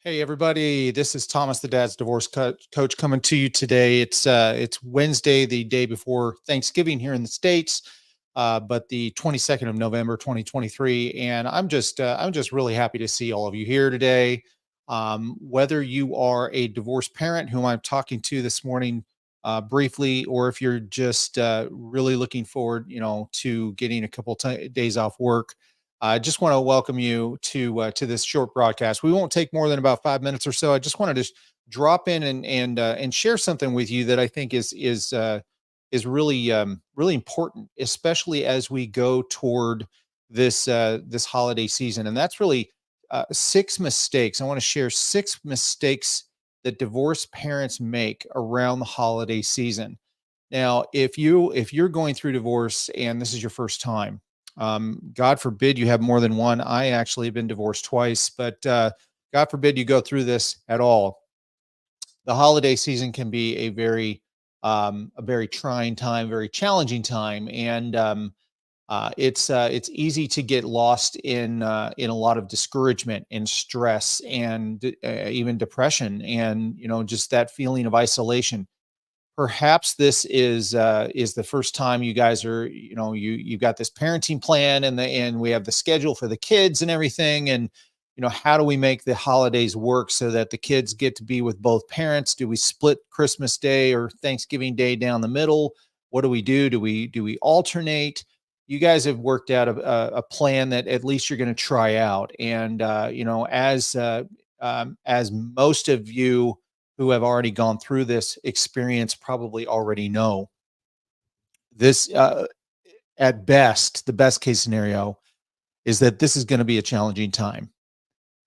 Hey everybody, this is Thomas, the Dad's Divorce Coach, coming to you today. It's Wednesday, the day before Thanksgiving here in the States, but the 22nd of November, 2023, and I'm just really happy to see all of you here today. Whether you are a divorced parent whom I'm talking to this morning briefly, or if you're just really looking forward, to getting a couple days off work. I just want to welcome you to this short broadcast. We won't take more than about 5 minutes or so. I just wanted to drop in and share something with you that I think is really really important, especially as we go toward this holiday season. And that's really six mistakes. I want to share six mistakes that divorced parents make around the holiday season. Now, if you're going through divorce and this is your first time, God forbid you have more than one. I actually have been divorced twice, but God forbid you go through this at all. The holiday season can be a very trying time, very challenging time, and it's easy to get lost in a lot of discouragement and stress and even depression, and just that feeling of isolation. Perhaps this is the first time you guys are, you've got this parenting plan, and we have the schedule for the kids and everything. And how do we make the holidays work so that the kids get to be with both parents? Do we split Christmas Day or Thanksgiving Day down the middle? What do we do? Do we alternate? You guys have worked out a plan that at least you're going to try out. And as most of you who have already gone through this experience probably already know, this at best, the best case scenario is that this is going to be a challenging time.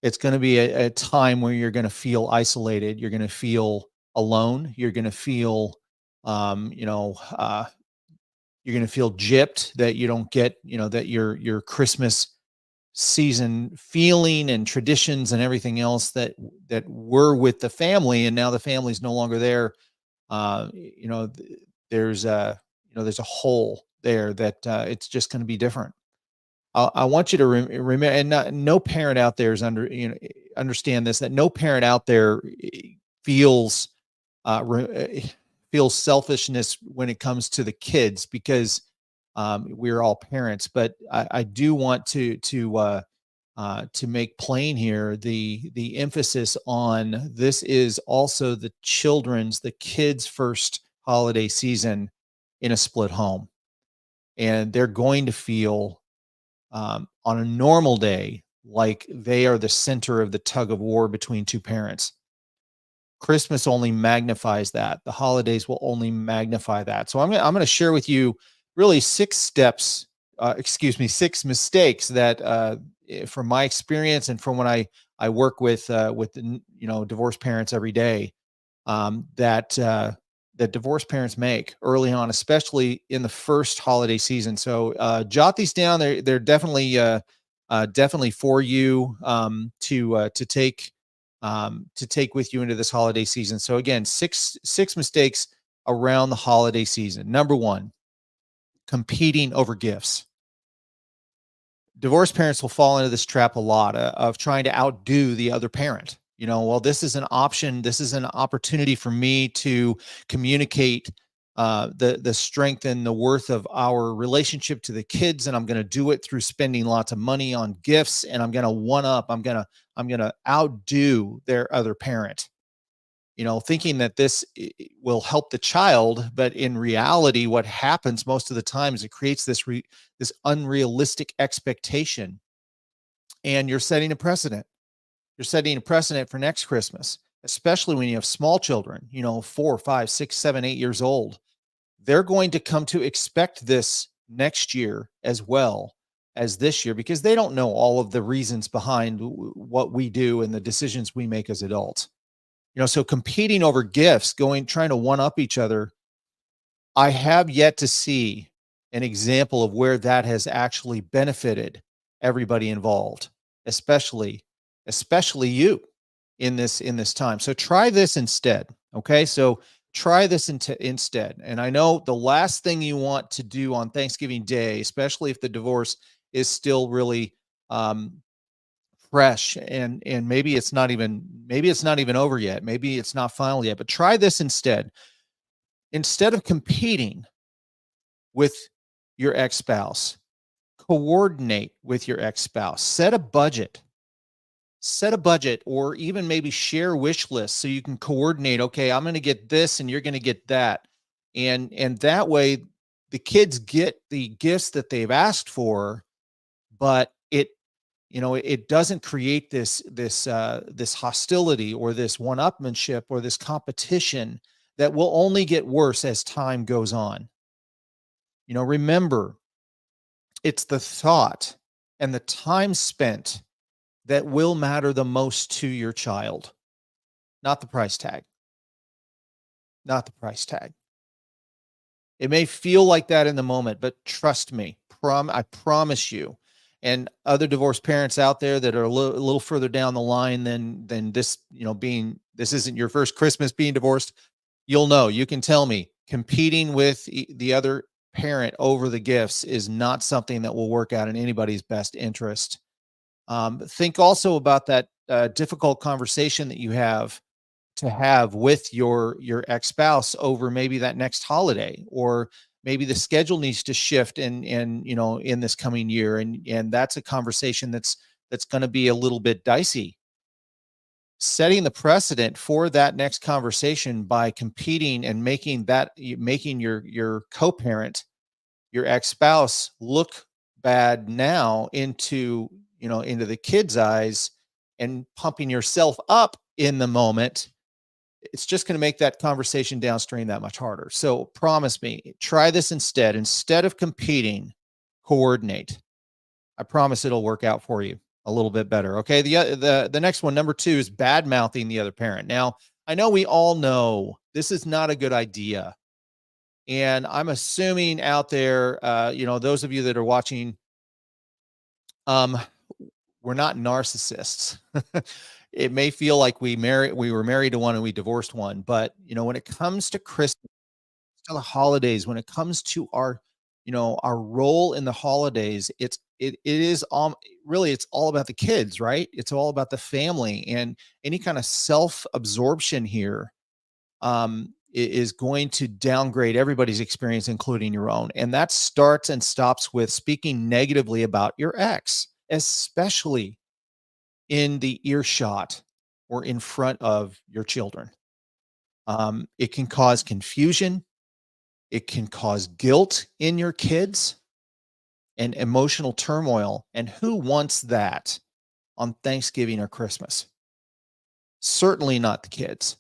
It's going to be a time where you're going to feel isolated, you're going to feel alone, you're going to feel um, you know uh, you're going to feel gypped, that you don't get, that your Christmas season feeling and traditions and everything else that were with the family, and now the family's no longer there. There's a hole there that it's just going to be different. I want you to remember, and no parent out there is understand this, that no parent out there feels feels selfishness when it comes to the kids, because we're all parents. But I do want to make plain here the emphasis on, this is also the kids' first holiday season in a split home, and they're going to feel, on a normal day, like they are the center of the tug of war between two parents. Christmas only magnifies that. The holidays will only magnify that. So I'm gonna share with you really six steps, excuse me, six mistakes that, from my experience and from when I work with divorced parents every day, that divorced parents make early on, especially in the first holiday season. So jot these down. They're definitely for you, to take with you into this holiday season. So again, six mistakes around the holiday season. Number one, competing over gifts. Divorced parents will fall into this trap a lot, of trying to outdo the other parent. Well, this is an option. This is an opportunity for me to communicate the strength and the worth of our relationship to the kids, and I'm going to do it through spending lots of money on gifts, and I'm going to one up. I'm going to outdo their other parent, thinking that this will help the child. But in reality, what happens most of the time is it creates this unrealistic expectation, and you're setting a precedent. You're setting a precedent for next Christmas, especially when you have small children, 4, 5, 6, 7, 8 years old. They're going to come to expect this next year as well as this year, because they don't know all of the reasons behind what we do and the decisions we make as adults. So competing over gifts, trying to one up each other, I have yet to see an example of where that has actually benefited everybody involved, especially you in this time. So try this instead. Okay? So try this instead. And I know the last thing you want to do on Thanksgiving Day, especially if the divorce is still really um fresh, and maybe it's not even over yet. Maybe it's not final yet, but try this instead. Instead of competing with your ex-spouse, coordinate with your ex-spouse. Set a budget, or even maybe share wish lists so you can coordinate. Okay, I'm going to get this and you're going to get that. And that way the kids get the gifts that they've asked for, but it doesn't create this hostility or this one-upmanship or this competition that will only get worse as time goes on. Remember, it's the thought and the time spent that will matter the most to your child, not the price tag. Not the price tag. It may feel like that in the moment, but trust me, I promise you, and other divorced parents out there that are a little further down the line than this, this isn't your first Christmas being divorced. You'll know, you can tell me competing with the other parent over the gifts is not something that will work out in anybody's best interest. Think also about that difficult conversation that you have to have with your ex-spouse over maybe that next holiday, or maybe the schedule needs to shift in this coming year, and that's a conversation that's going to be a little bit dicey. Setting the precedent for that next conversation by competing and making your co-parent, your ex-spouse, look bad now into the kid's eyes, and pumping yourself up in the moment, it's just going to make that conversation downstream that much harder. So promise me, try this instead. Instead of competing, coordinate. I promise it'll work out for you a little bit better. Okay. The next one, number 2, is bad mouthing the other parent. Now, I know we all know this is not a good idea. And I'm assuming out there, those of you that are watching, we're not narcissists. It may feel like we were married to one and we divorced one, but when it comes to Christmas, to the holidays, when it comes to our role in the holidays, it is really, it's all about the kids, right? It's all about the family, and any kind of self-absorption here is going to downgrade everybody's experience, including your own. And that starts and stops with speaking negatively about your ex, especially in the earshot or in front of your children. It can cause confusion. It can cause guilt in your kids and emotional turmoil. And who wants that on Thanksgiving or Christmas? Certainly not the kids.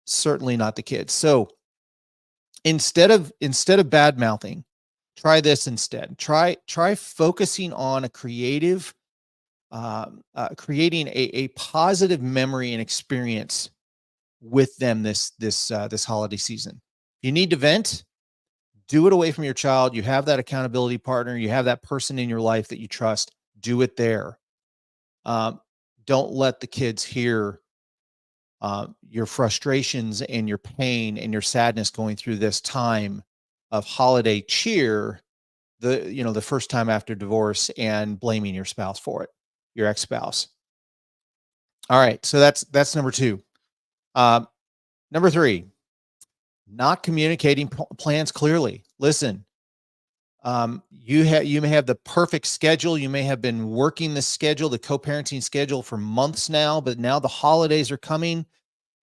Certainly not the kids. So instead of bad mouthing, try this instead. Try focusing on a creative, creating a positive memory and experience with them this holiday season. You need to vent, do it away from your child. You have that accountability partner. You have that person in your life that you trust. Do it there. Don't let the kids hear your frustrations and your pain and your sadness going through this time of holiday cheer, the first time after divorce, and blaming your spouse for it, your ex-spouse. All right. So that's number 2. Number 3, not communicating plans clearly. Listen, you may have the perfect schedule. You may have been working the schedule, the co-parenting schedule, for months now, but now the holidays are coming,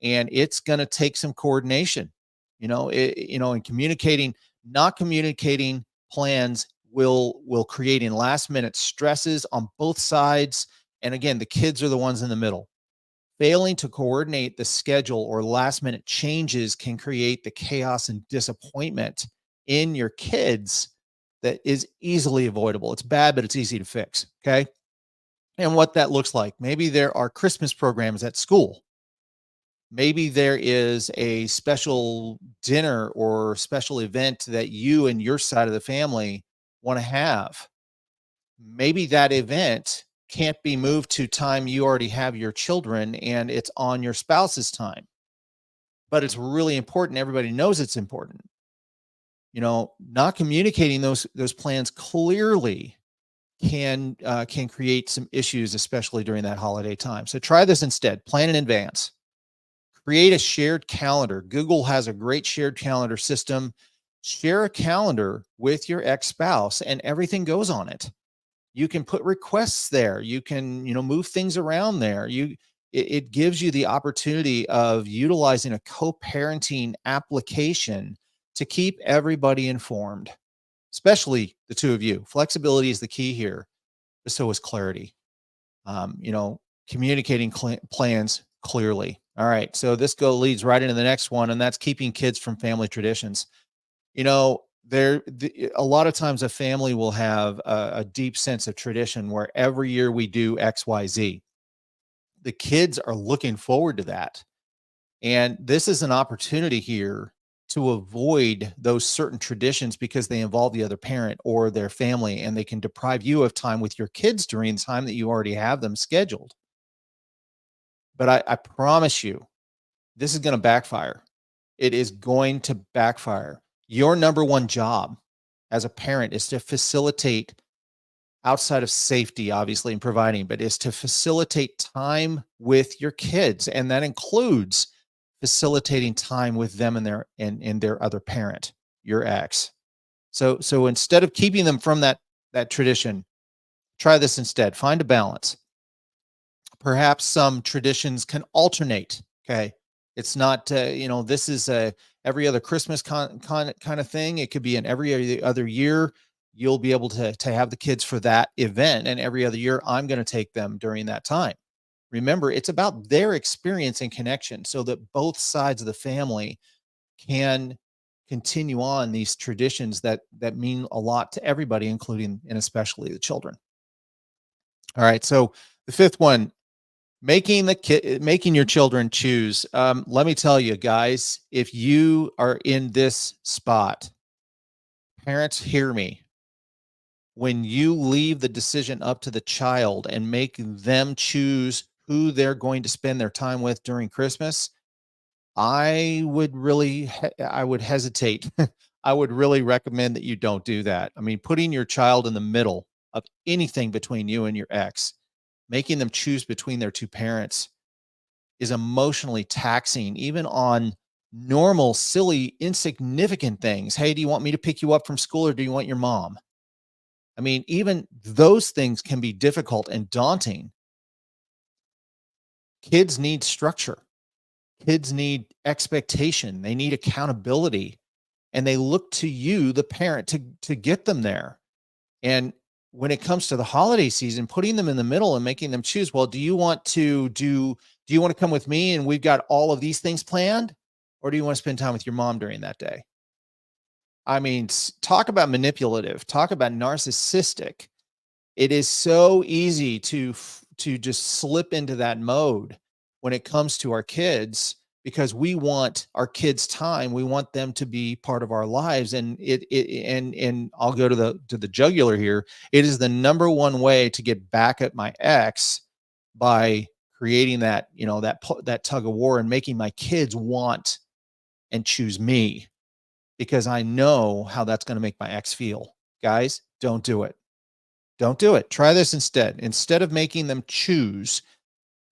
and it's going to take some coordination. And not communicating plans will create in last minute stresses on both sides. And again, the kids are the ones in the middle. Failing to coordinate the schedule or last minute changes can create the chaos and disappointment in your kids that is easily avoidable. It's bad, but it's easy to fix. Okay. And what that looks like, maybe there are Christmas programs at school. Maybe there is a special dinner or special event that you and your side of the family want to have. Maybe that event can't be moved to time you already have your children, and it's on your spouse's time. But it's really important. Everybody knows it's important. Not communicating those plans clearly can create some issues, especially during that holiday time. So try this instead. Plan in advance. Create a shared calendar. Google has a great shared calendar system. Share a calendar with your ex-spouse and everything goes on it. You can put requests there. You can, move things around there. It gives you the opportunity of utilizing a co-parenting application to keep everybody informed, especially the two of you. Flexibility is the key here, but so is clarity. um, you know, communicating plans clearly. All right. So this leads right into the next one, and that's keeping kids from family traditions. A lot of times a family will have a deep sense of tradition where every year we do X, Y, Z. The kids are looking forward to that. And this is an opportunity here to avoid those certain traditions because they involve the other parent or their family, and they can deprive you of time with your kids during the time that you already have them scheduled. But I promise you, this is going to backfire. It is going to backfire. Your number one job as a parent is to facilitate, outside of safety, obviously, and providing, but is to facilitate time with your kids. And that includes facilitating time with them and their other parent, your ex. So instead of keeping them from that tradition, try this instead. Find a balance. Perhaps some traditions can alternate. Okay. It's not, this is a every other Christmas kind of thing. It could be an every other year. You'll be able to have the kids for that event. And every other year, I'm going to take them during that time. Remember, it's about their experience and connection so that both sides of the family can continue on these traditions that mean a lot to everybody, including and especially the children. All right. So the fifth one, making your children choose. Let me tell you, guys, if you are in this spot, parents, hear me. When you leave the decision up to the child and make them choose who they're going to spend their time with during Christmas, I would hesitate. I would really recommend that you don't do that. I mean, putting your child in the middle of anything between you and your ex, making them choose between their two parents is emotionally taxing, even on normal, silly, insignificant things. Hey, do you want me to pick you up from school or do you want your mom? I mean, even those things can be difficult and daunting. Kids need structure. Kids need expectation. They need accountability, and they look to you, the parent, to get them there. And when it comes to the holiday season, putting them in the middle and making them choose, well, do you want to come with me and we've got all of these things planned, or do you want to spend time with your mom during that day? I mean, talk about manipulative, talk about narcissistic. It is so easy to just slip into that mode when it comes to our kids, because we want our kids' time. We want them to be part of our lives, and and I'll go to the jugular here. It is the number one way to get back at my ex by creating that tug of war and making my kids want and choose me, because I know how that's going to make my ex feel. Guys, don't do it. Don't do it. Try this instead. Instead of making them choose,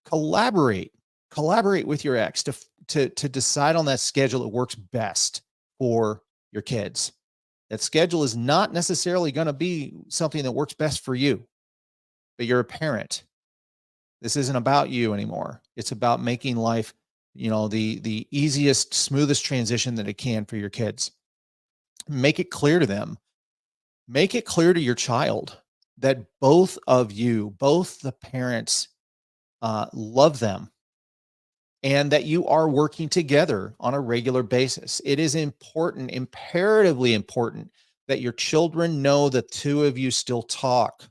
collaborate. Collaborate with your ex to decide on that schedule that works best for your kids. That schedule is not necessarily going to be something that works best for you, but you're a parent. This isn't about you anymore. It's about making life, the easiest, smoothest transition that it can for your kids. Make it clear to them. Make it clear to your child that both of you, both the parents, love them, and that you are working together on a regular basis. It is important, imperatively important, that your children know the two of you still talk.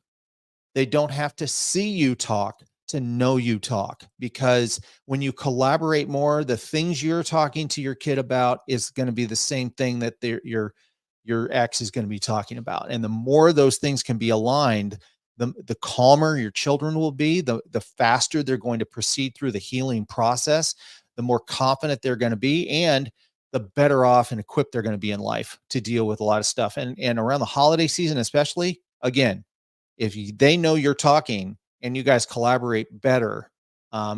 They don't have to see you talk to know you talk, because when you collaborate more, the things you're talking to your kid about is going to be the same thing that your ex is going to be talking about. And the more those things can be aligned, the calmer your children will be, the faster they're going to proceed through the healing process, the more confident they're going to be, and the better off and equipped they're going to be in life to deal with a lot of stuff. And around the holiday season, especially, again, they know you're talking and you guys collaborate better,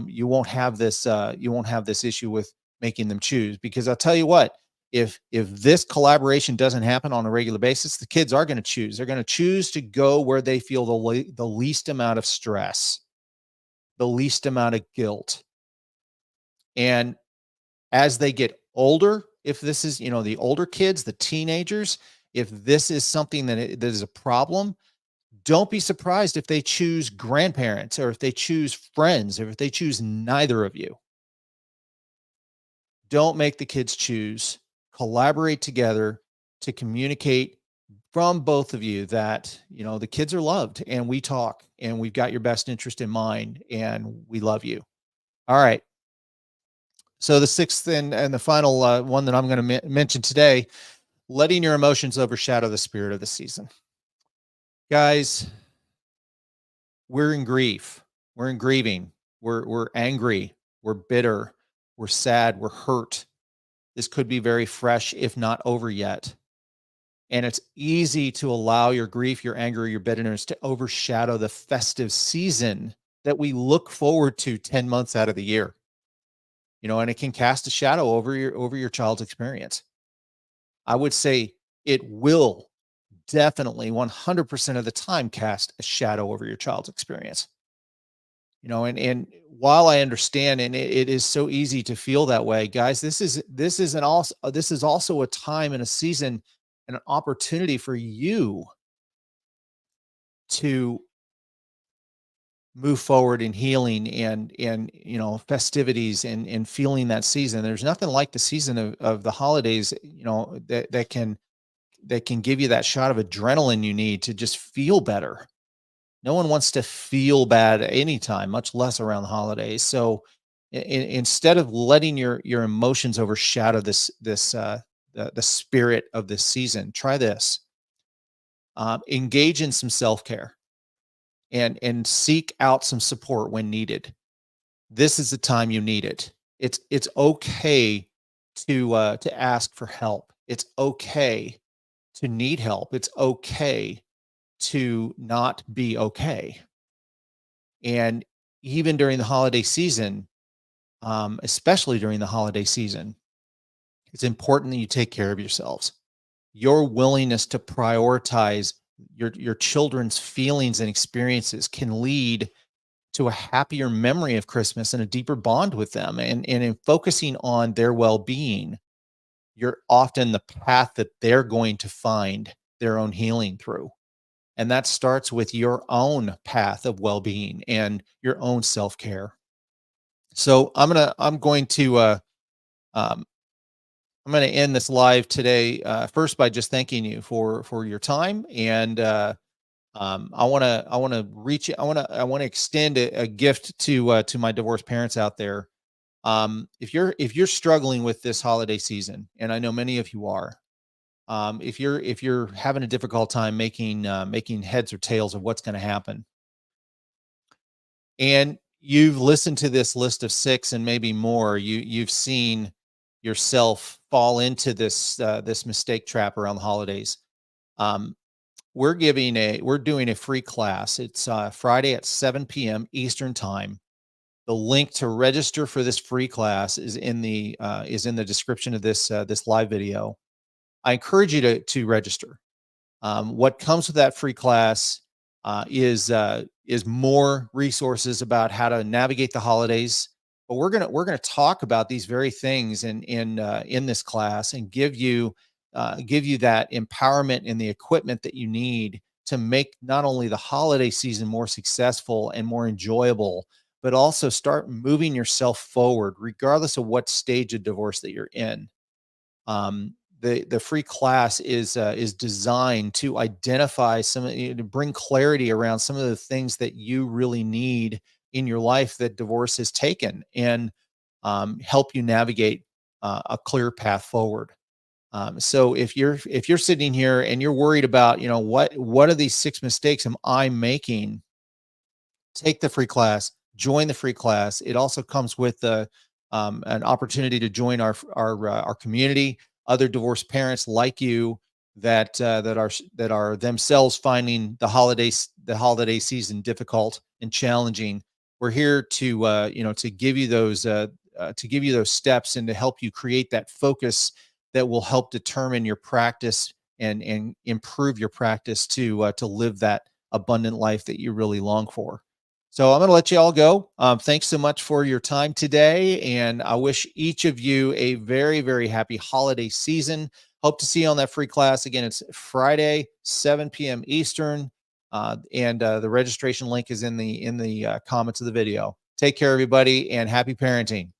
you won't have this issue with making them choose. Because I'll tell you what, if this collaboration doesn't happen on a regular basis, the kids are going to choose. They're going to choose to go where they feel the least amount of stress, the least amount of guilt. And as they get older, if this is, the older kids, the teenagers, if this is something that is a problem, don't be surprised if they choose grandparents, or if they choose friends, or if they choose neither of you. Don't make the kids choose. Collaborate together to communicate from both of you that, the kids are loved, and we talk, and we've got your best interest in mind, and we love you. All right. So the sixth and the final one that I'm going to mention today: letting your emotions overshadow the spirit of the season. Guys, we're in grief. We're in grieving. We're angry. We're bitter. We're sad. We're hurt. This could be very fresh, if not over yet. And it's easy to allow your grief, your anger, your bitterness to overshadow the festive season that we look forward to 10 months out of the year. And it can cast a shadow over your child's experience. I would say it will definitely 100% of the time cast a shadow over your child's experience. And while I understand, and it is so easy to feel that way, guys, this is also a time and a season and an opportunity for you to move forward in healing and festivities and feeling that season. There's nothing like the season of the holidays, that can give you that shot of adrenaline you need to just feel better. No one wants to feel bad at any time, much less around the holidays. So instead of letting your emotions overshadow the spirit of this season, try this. Engage in some self-care and seek out some support when needed. This is the time you need it. It's okay to ask for help. It's okay to need help. It's okay to not be okay. And even during the holiday season, especially during the holiday season, it's important that you take care of yourselves. Your willingness to prioritize your children's feelings and experiences can lead to a happier memory of Christmas and a deeper bond with them. And in focusing on their well-being, you're often the path that they're going to find their own healing through. And that starts with your own path of well-being and your own self-care. So I'm going to end this live today first by just thanking you for your time. And I want to extend a gift to my divorced parents out there. If you're struggling with this holiday season, and I know many of you are, if you're having a difficult time making heads or tails of what's going to happen, and you've listened to this list of 6 and maybe more, you've seen yourself fall into this mistake trap around the holidays. We're doing a free class. It's Friday at 7 p.m. Eastern time. The link to register for this free class is in the description of this live video. I encourage you to register. What comes with that free class is more resources about how to navigate the holidays. But we're gonna talk about these very things in this class, and give you that empowerment and the equipment that you need to make not only the holiday season more successful and more enjoyable, but also start moving yourself forward, regardless of what stage of divorce that you're in. The free class is designed to identify to bring clarity around some of the things that you really need in your life that divorce has taken, and help you navigate a clear path forward. So if you're sitting here and you're worried about, what are these 6 mistakes am I making? Take the free class, join the free class. It also comes with an opportunity to join our community, other divorced parents like you, that are themselves finding the holiday season difficult and challenging. We're here to to give you those steps and to help you create that focus that will help determine your practice and improve your practice to live that abundant life that you really long for. So I'm going to let you all go. Thanks so much for your time today, and I wish each of you a very, very happy holiday season. Hope to see you on that free class. Again, it's Friday, 7 p.m. Eastern, and the registration link is in the comments of the video. Take care, everybody, and happy parenting.